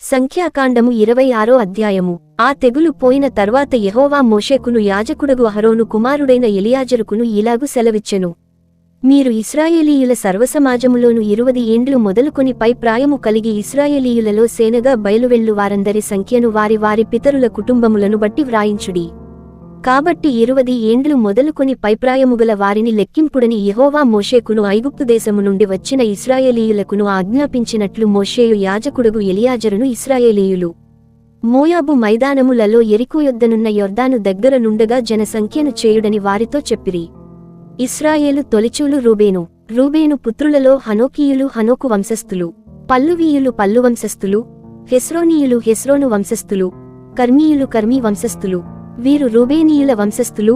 సంఖ్యాకాండము 26 అధ్యాయము. ఆ తెగులు పోయిన తర్వాత యెహోవా మోషేకును యాజకుడగు అహరోను కుమారుడైన ఎలియాజరుకును ఇలాగు సెలవిచ్చెను. మీరు ఇశ్రాయేలీయుల సర్వసమాజములోను 20 ఏండ్లు మొదలుకొని పై ప్రాయము కలిగి ఇశ్రాయేలీయులలో సేనగా బయలువెళ్ళు వారందరి సంఖ్యను వారి వారి పితరుల కుటుంబములను బట్టి వ్రాయించుడి. కాబట్టి 20 ఏండ్లు మొదలుకొని పైప్రాయముగల వారిని లెక్కింపుడని యెహోవా మోషేకును ఐగుప్తు దేశము నుండి వచ్చిన ఇశ్రాయేలీయులకును ఆజ్ఞాపించినట్లు మోషేయు యాజకుడగు ఎలియాజరును ఇశ్రాయేలీయులు మోయాబు మైదానములలో యెరికో యొద్దనున్న యొర్దాను దగ్గర నుండగా జనసంఖ్యను చేయుడని వారితో చెప్పిరి. ఇశ్రాయేలు తొలిచూలు రూబేను పుత్రులలో హనోకీయులు హనోకు వంశస్థులు, పల్లువీయులు పల్లు వంశస్థులు, హెస్రోనీయులు హెస్రోను వంశస్థులు, కర్మీయులు కర్మీ వంశస్థులు. వీరు రూబేనీయుల వంశస్థులు.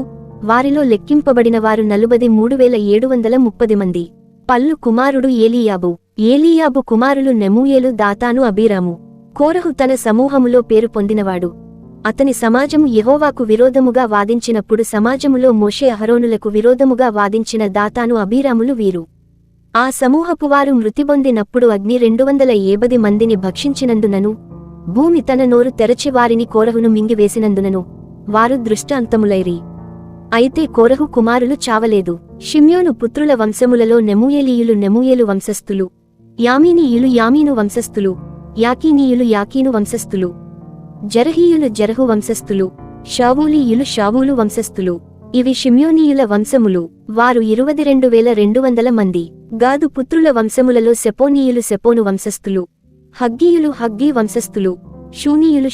వారిలో లెక్కింపబడిన వారు 43,730 మంది. పల్లు కుమారుడు ఏలీయాబు కుమారులు నెమూయేలు దాతాను అబీరాము. కోరహు తన సమూహములో పేరు పొందినవాడు. అతని సమాజము యెహోవాకు విరోధముగా వాదించినప్పుడు సమాజములో మోషే అహరోనులకు విరోధముగా వాదించిన దాతాను అబీరాములు వీరు. ఆ సమూహపువారు మృతిబొందినప్పుడు అగ్ని 270 మందిని భక్షించినందునను భూమి తన నోరు తెరచి వారిని కోరహును మింగివేసినందునను వారు దృష్టాంతములైరి. అయితే కోరహు కుమారులు చావలేదు. షిమ్యోను పుత్రుల వంశములలో నెమూయేలు వంశస్థులు, యామీనీయులు యామీను వంశస్థులు, యాకీనీయులు యాకీను వంశస్థులు, జరహు వంశస్థులు, షావూలు వంశస్థులు. ఇవి షిమ్యోనీయుల వంశములు. వారు 22,200 మంది. గాదు పుత్రుల వంశములలో సెపోను వంశస్థులు, హగ్గీ వంశస్థులు,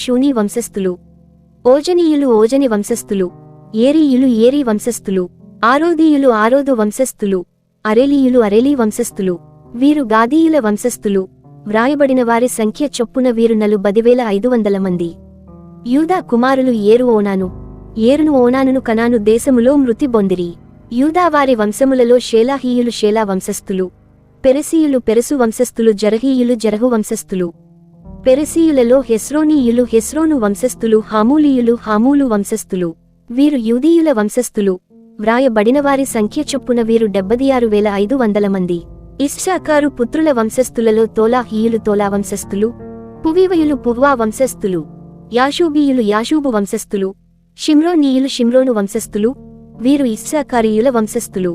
షూనీ వంశస్థులు, ఓజని వంశస్థులు, ఏరీ వంశస్థులు, ఆరోదు వంశస్థులు, అరేలీ వంశస్థులు. వీరు గాదీయుల వంశస్థులు. వ్రాయబడిన వారి సంఖ్య చొప్పున వీరు 40,500 మంది. యూదా కుమారులు ఏరును ఓనానును కనాను దేశములో మృతి బొందిరి. యూదా వారి వంశములలో షేలాహీయులు షేలా వంశస్థులు, పెరెసీయులు పెరెసు వంశస్థులు, జరహు వంశస్థులు. పెరెసీయులలో హెస్రోను వంశస్థులు, హామూలు వంశస్థులు. వీరు యూదీయుల వంశస్థులు. వ్రాయబడినవారి సంఖ్య చొప్పున వీరు 76,500 మంది. ఇశ్శాఖారు పుత్రుల వంశస్థులలో తోలా వంశస్థులు, పువీవయులు పువ్వా వంశస్థులు, యాషూబు వంశస్థులు, షిమ్రోను వంశస్థులు. వీరు ఇశ్శాఖారీయుల వంశస్థులు.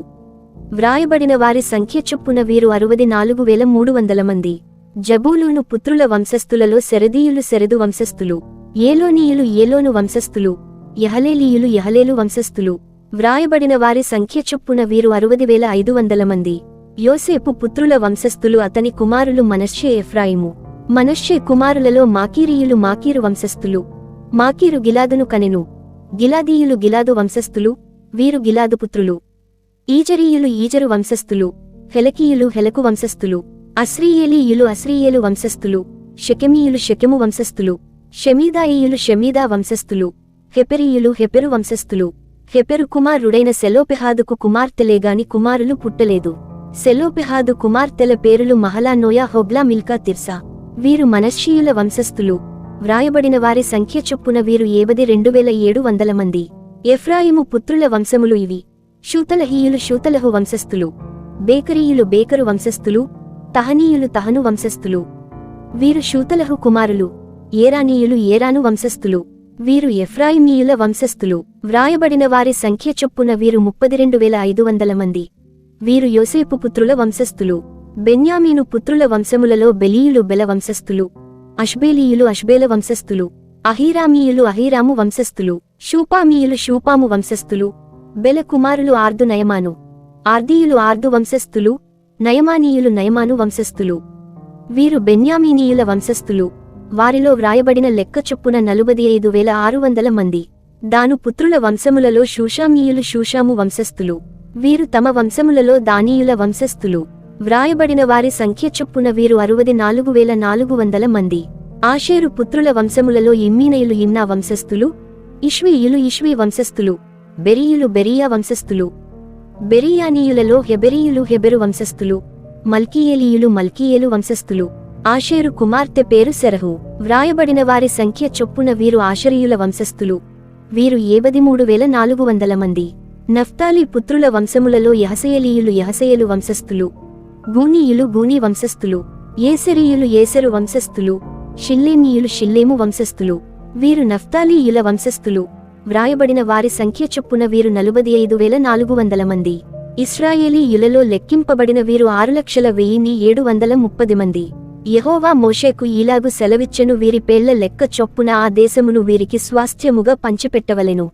వ్రాయబడిన వారి సంఖ్య చొప్పున వీరు 64,300 మంది. జబూలూను పుత్రుల వంశస్థులలో సెరెదు వంశస్థులు, ఏలోను వంశస్థులు, యహలేలు వంశస్థులు. వ్రాయబడిన వారి సంఖ్య చొప్పున వీరు 60,500 మంది. యోసేపు పుత్రుల వంశస్థులు. అతని కుమారులు మనష్షే ఎఫ్రాయిము. మనష్షే కుమారులలో మాకీరు వంశస్థులు. మాకీరు గిలాదును కనెను. గిలాదీయులు గిలాదు వంశస్థులు. వీరు గిలాదు పుత్రులు. ఈజరు వంశస్థులు. హెలకు వంశస్థులు. అస్రీయేలు వంశస్థులు. షెకెము వంశస్థులు. షెమీదా వంశస్థులు. హెపెరు వంశస్థులు. హెపెరు కుమారుడైన సెలోపెహాదుకు కుమార్తెలేగాని కుమారులు పుట్టలేదు. సెలోపెహాదు కుమార్తెల పేరులు Mahlah, Noah, Hoglah, Milcah, Tirzah. వీరు మనష్షీయుల వంశస్థులు. వ్రాయబడిన వారి సంఖ్య చొప్పున వీరు 72,700 మంది. ఎఫ్రాయిము పుత్రుల వంశములు ఇవి. షూతలహు వంశస్థులు. బేకరు వంశస్థులు. తహను వంశస్థులు. వీరు షూతలహు కుమారులు. ఏరాను వంశస్థులు. వీరు ఎఫ్రాయిమీయుల వంశస్థులు. వ్రాయబడిన వారి సంఖ్య చొప్పున వీరు 32,500 మంది. వీరు యోసేపు పుత్రుల వంశస్థులు. బెన్యామీను పుత్రుల వంశములలో బెల వంశస్థులు, అష్బేల వంశస్థులు, అహీరాము వంశస్థులు, షూపాము వంశస్థులు. బెల కుమారులు నయమాను, ఆర్దు వంశస్థులు, నయమాను వంశస్థులు. వీరు బెన్యామీనీయుల వంశస్థులు. వారిలో వ్రాయబడిన లెక్క చొప్పున 45,600 మంది. దాను పుత్రుల వంశములలో షూషాము వంశస్థులు. వీరు తమ వంశములలో దానీయుల వంశస్థులు. వ్రాయబడిన వారి సంఖ్య చొప్పున వీరు 64,400 మంది. ఆషేరు పుత్రుల వంశములలో ఇమ్నా వంశస్థులు. ఇష్వీ వంశస్థులు. బెరియా వంశస్థులు. బెరియానీయులలో హెబెరు వంశస్థులు. మల్కీయేలు వంశస్థులు. ఆషేరు కుమార్తె పేరు సెరహు. వ్రాయబడిన వారి సంఖ్య చొప్పున వీరు ఆషరీయుల వంశస్థులు. వీరు 73,400 మంది. నఫ్తాలి పుత్రుల వంశములలో యహసయేలు వంశస్థులు. గూనీ వంశస్థులు. ఏసెరు వంశస్థులు. షిల్లేమీయులు షిల్లేము వంశస్థులు, వీరు నఫ్తాలీయుల వంశస్థులు. వ్రాయబడిన వారి సంఖ్య చొప్పున వీరు 45,400 మంది. ఇశ్రాయేలీయులలో లెక్కింపబడిన వీరు 6,10,730 మంది. యెహోవా మోషేకు ఈలాగు సెలవిచ్చెను, వీరి పేళ్ల లెక్క చొప్పున ఆ దేశమును వీరికి స్వాస్థ్యముగా పంచిపెట్టవలెను.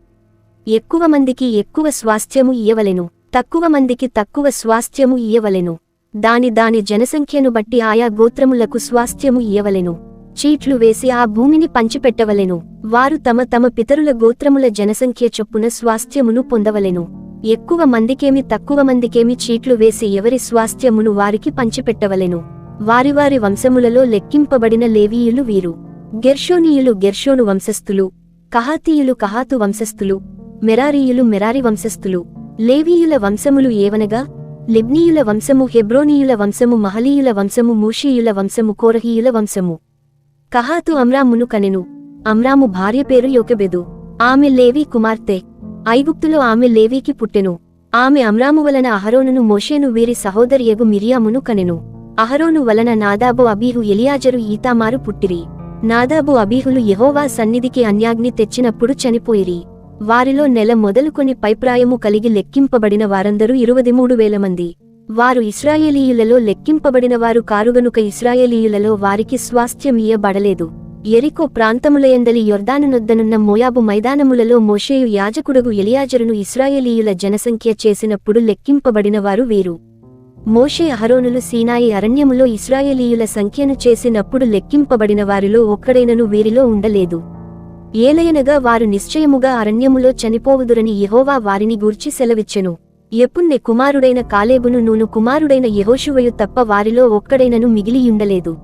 ఎక్కువ మందికి ఎక్కువ స్వాస్థ్యము ఇయ్యవలెను, తక్కువ మందికి తక్కువ స్వాస్థ్యము ఇయ్యవలెను. దాని జనసంఖ్యను బట్టి ఆయా గోత్రములకు స్వాస్థ్యము ఇయ్యవలెను. చీట్లు వేసి ఆ భూమిని పంచిపెట్టవలెను. వారు తమ తమ పితరుల గోత్రముల జనసంఖ్య చొప్పున స్వాస్థ్యమును పొందవలెను. ఎక్కువ మందికేమి తక్కువ మందికేమి చీట్లు వేసి ఎవరి స్వాస్థ్యమును వారికి పంచిపెట్టవలెను. వారి వంశములలో లెక్కింపబడిన లేవీయులు వీరు. గెర్షోనీయులు గెర్షోను వంశస్థులు, కహాతీయులు కహాతు వంశస్థులు, మెరారీయులు మెరారి వంశస్థులు. లేవీయుల వంశములు ఏవనగా లిబ్నీయుల వంశము, హెబ్రోనీయుల వంశము, మహలీయుల వంశము, మూషీయుల వంశము, కోరహీయుల వంశము. కహాతు అమ్రామును కనెను. అమ్రాము భార్య పేరు యోకెబెదు. ఆమె లేవీ కుమార్తె. ఐగుప్తులో ఆమె లేవీకి పుట్టెను. ఆమె అమ్రాము వలన అహరోనును మోషేను వీరి సహోదరియగు మిరియామును కనెను. అహరోను వలన నాదాబు, అబీహు, ఎలియాజరు, ఈతామారు పుట్టిరి. నాదాబు అబీహులు యెహోవా సన్నిధికి అన్యాగ్ని తెచ్చినప్పుడు చనిపోయిరి. వారిలో నెల మొదలుకొని పైప్రాయము కలిగి లెక్కింపబడిన వారందరూ 23,000 మంది. వారు ఇశ్రాయేలీయులలో లెక్కింపబడినవారు కారుగనుక ఇశ్రాయేలీయులలో వారికి స్వాస్థ్యం ఇయ్యబడలేదు. యెరికో ప్రాంతములయందలి యొర్దానునొద్దనున్న మోయాబు మైదానములలో మోషేయు యాజకుడగు ఎలియాజరును ఇశ్రాయేలీయుల జనసంఖ్య చేసినప్పుడు లెక్కింపబడినవారు వీరు. మోషే అహరోనులు సీనాయి అరణ్యములో ఇశ్రాయేలీయుల సంఖ్యను చేసినప్పుడు లెక్కింపబడిన వారిలో ఒక్కడైనను వీరిలో ఉండలేదు. ఏలయనగా వారు నిశ్చయముగా అరణ్యములో చనిపోవుదురని యెహోవా వారిని గూర్చి సెలవిచ్చెను. యెఫున్నె కుమారుడైన కాలేబును, నూను కుమారుడైన యెహోషువయు తప్ప వారిలో ఒక్కడైనను మిగిలియుండలేదు.